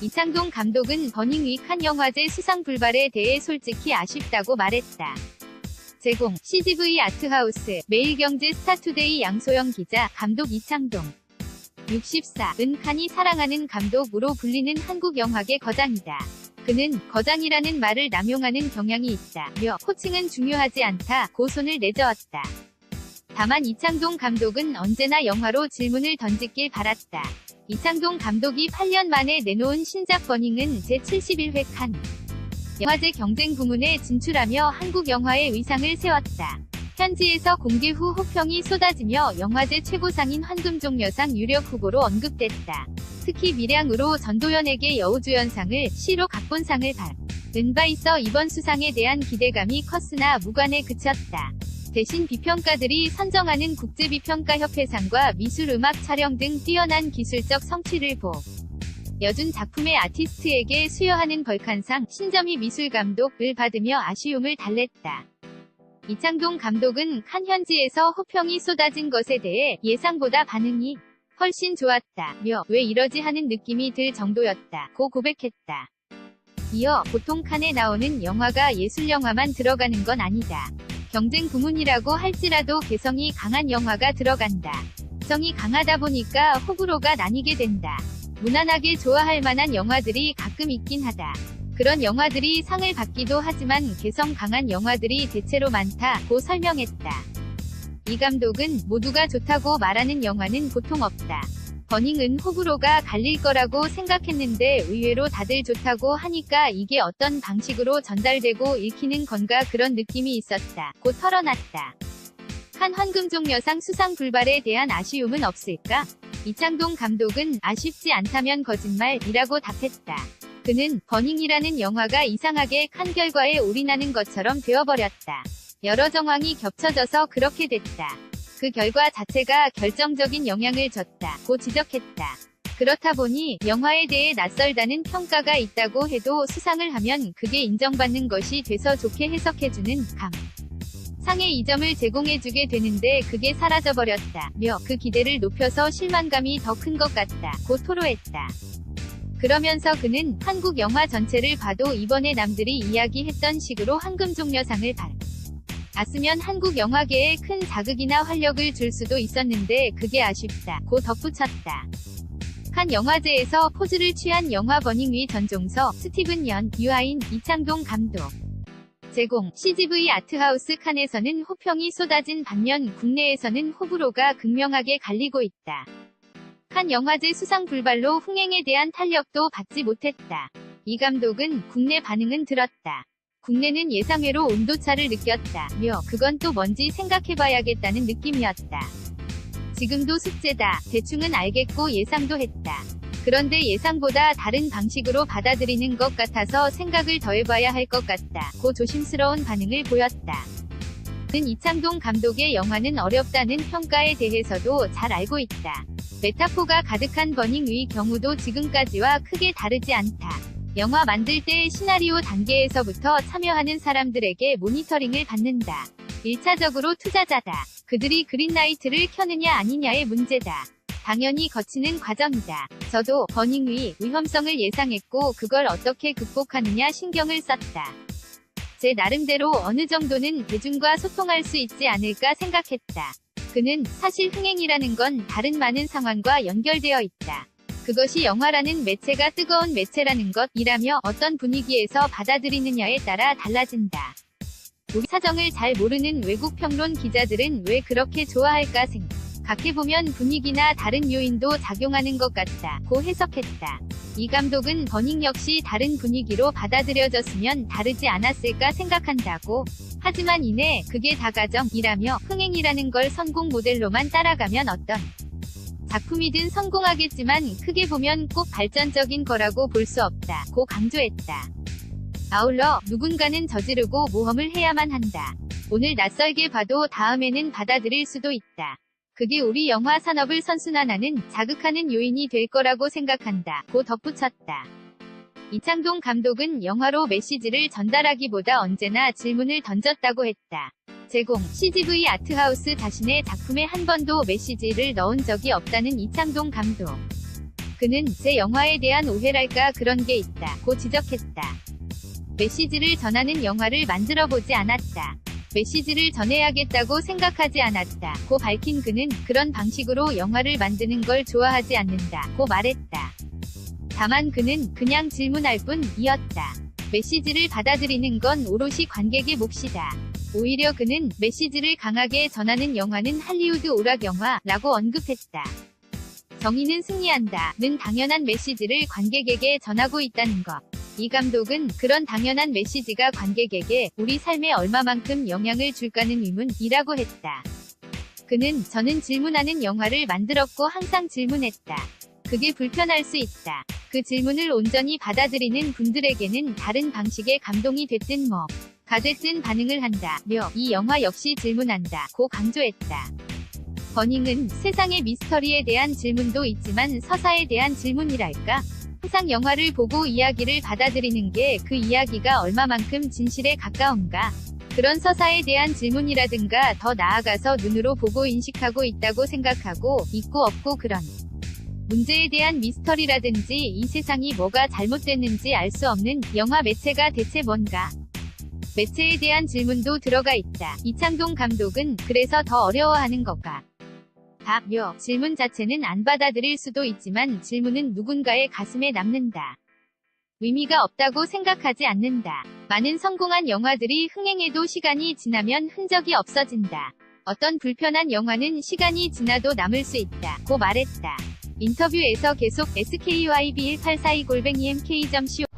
이창동 감독은 버닝썬 칸 영화제 수상 불발에 대해 솔직히 아쉽다고 말했다. 제공 CGV 아트하우스 매일경제 스타투데이 양소영 기자 감독 이창동 64은 칸이 사랑하는 감독으로 불리는 한국 영화계 거장이다. 그는 거장이라는 말을 남용하는 경향이 있다며 호칭은 중요하지 않다고 손을 내저었다. 다만 이창동 감독은 언제나 영화로 질문을 던지길 바랐다. 이창동 감독이 8년 만에 내놓은 신작 버닝은 제71회 칸 영화제 경쟁 부문에 진출하며 한국 영화의 위상을 세웠다. 현지에서 공개 후 호평이 쏟아지며 영화제 최고상인 황금종려상 유력 후보로 언급됐다. 특히 밀양으로 전도연에게 여우주연상을, 시로 각본상을 받은 바 있어 이번 수상에 대한 기대감이 컸으나 무관에 그쳤다. 대신 비평가들이 선정하는 국제비평가협회상과 미술음악 촬영 등 뛰어난 기술적 성취를 보여준 작품의 아티스트에게 수여하는 벌칸상, 신점희 미술감독을 받으며 아쉬움을 달랬다. 이창동 감독은 칸 현지에서 호평이 쏟아진 것에 대해 예상보다 반응이 훨씬 좋았다며 왜 이러지 하는 느낌이 들 정도였다고 고백했다. 이어 보통 칸에 나오는 영화가 예술영화만 들어가는 건 아니다. 경쟁 부문이라고 할지라도 개성이 강한 영화가 들어간다. 성이 강하다 보니까 호불호가 나뉘게 된다. 무난하게 좋아할 만한 영화들이 가끔 있긴 하다. 그런 영화들이 상을 받기도 하지만 개성 강한 영화들이 대체로 많다고 설명했다. 이 감독은 모두가 좋다고 말하는 영화는 보통 없다. 버닝은 호불호가 갈릴 거라고 생각했는데 의외로 다들 좋다고 하니까 이게 어떤 방식으로 전달되고 읽히는 건가 그런 느낌이 있었다. 고 털어놨다. 칸 황금종려상 수상 불발에 대한 아쉬움은 없을까? 이창동 감독은 아쉽지 않다면 거짓말이라고 답했다. 그는 버닝이라는 영화가 이상하게 칸 결과에 올인하는 것처럼 되어버렸다. 여러 정황이 겹쳐져서 그렇게 됐다. 그 결과 자체가 결정적인 영향을 줬다고 지적했다. 그렇다 보니 영화에 대해 낯설다는 평가가 있다고 해도 수상을 하면 그게 인정받는 것이 돼서 좋게 해석해주는 상의 이점을 제공해주게 되는데 그게 사라져버렸다며 그 기대를 높여서 실망감이 더 큰 것 같다고 토로했다. 그러면서 그는 한국 영화 전체를 봐도 이번에 남들이 이야기했던 식으로 황금종려상을 받았으면 한국 영화계에 큰 자극이나 활력을 줄 수도 있었는데 그게 아쉽다고 덧붙였다. 칸 영화제에서 포즈를 취한 영화 버닝썬 전종서, 스티븐 연, 유아인, 이창동 감독 제공 CGV 아트하우스 칸에서는 호평이 쏟아진 반면 국내에서는 호불호가 극명하게 갈리고 있다. 칸 영화제 수상 불발로 흥행에 대한 탄력도 받지 못했다. 이 감독은 국내 반응은 들었다. 국내는 예상외로 온도차를 느꼈다며 그건 또 뭔지 생각해봐야겠다는 느낌이었다. 지금도 숙제다. 대충은 알겠고 예상도 했다. 그런데 예상보다 다른 방식으로 받아들이는 것 같아서 생각을 더해봐야 할 것 같다고 조심스러운 반응을 보였다. 는 이창동 감독의 영화는 어렵다는 평가에 대해서도 잘 알고 있다. 메타포가 가득한 버닝의 경우도 지금까지와 크게 다르지 않다. 영화 만들 때 시나리오 단계에서부터 참여하는 사람들에게 모니터링을 받는다. 1차적으로 투자자다. 그들이 그린라이트를 켜느냐 아니냐의 문제다. 당연히 거치는 과정이다. 저도 버닝의 위험성을 예상했고 그걸 어떻게 극복하느냐 신경을 썼다. 제 나름대로 어느 정도는 대중과 소통할 수 있지 않을까 생각했다. 그는 사실 흥행이라는 건 다른 많은 상황과 연결되어 있다. 그것이 영화라는 매체가 뜨거운 매체라는 것이라며 어떤 분위기에서 받아들이느냐에 따라 달라진다. 우리 사정을 잘 모르는 외국 평론 기자들은 왜 그렇게 좋아할까 생각해보면 분위기나 다른 요인도 작용하는 것 같다고 해석했다. 이 감독은 버닝 역시 다른 분위기로 받아들여졌으면 다르지 않았을까 생각한다고. 하지만 이내 그게 다 가정이라며 흥행이라는 걸 성공 모델로만 따라가면 어떤 작품이든 성공하겠지만 크게 보면 꼭 발전적인 거라고 볼 수 없다고 강조했다. 아울러 누군가는 저지르고 모험을 해야만 한다. 오늘 낯설게 봐도 다음에는 받아들일 수도 있다. 그게 우리 영화 산업을 선순환하는 자극하는 요인이 될 거라고 생각한다고 덧붙였다. 이창동 감독은 영화로 메시지를 전달하기보다 언제나 질문을 던졌다고 했다. 제공 CGV 아트하우스 자신의 작품에 한 번도 메시지를 넣은 적이 없다는 이창동 감독. 그는 제 영화에 대한 오해랄까 그런 게 있다 고 지적했다. 메시지를 전하는 영화를 만들어보지 않았다. 메시지를 전해야겠다고 생각하지 않았다 고 밝힌 그는 그런 방식으로 영화를 만드는 걸 좋아하지 않는다 고 말했다. 다만 그는 그냥 질문할 뿐이었다. 메시지를 받아들이는 건 오롯이 관객의 몫이다. 오히려 그는 메시지를 강하게 전하는 영화는 할리우드 오락 영화라고 언급했다. 정의는 승리한다는 당연한 메시지를 관객에게 전하고 있다는 것. 이 감독은 그런 당연한 메시지가 관객에게 우리 삶에 얼마만큼 영향을 줄까는 의문이라고 했다. 그는 저는 질문하는 영화를 만들었고 항상 질문했다. 그게 불편할 수 있다. 그 질문을 온전히 받아들이는 분들에게는 다른 방식의 감동이 됐든 가 됐든 반응을 한다며 이 영화 역시 질문한다 고 강조했다. 버닝은 세상의 미스터리에 대한 질문도 있지만 서사에 대한 질문이랄까? 항상 영화를 보고 이야기를 받아들이는 게 그 이야기가 얼마만큼 진실에 가까운가? 그런 서사에 대한 질문이라든가 더 나아가서 눈으로 보고 인식하고 있다고 생각하고 있고 없고 그런 문제에 대한 미스터리라든지 이 세상이 뭐가 잘못됐는지 알 수 없는 영화 매체가 대체 뭔가? 매체에 대한 질문도 들어가 있다. 이창동 감독은 그래서 더 어려워하는 것과 다며 질문 자체는 안 받아들일 수도 있지만 질문은 누군가의 가슴에 남는다. 의미가 없다고 생각하지 않는다. 많은 성공한 영화들이 흥행해도 시간이 지나면 흔적이 없어진다. 어떤 불편한 영화는 시간이 지나도 남을 수 있다 고 말했다. 인터뷰에서 계속 SKYB1842@mk.co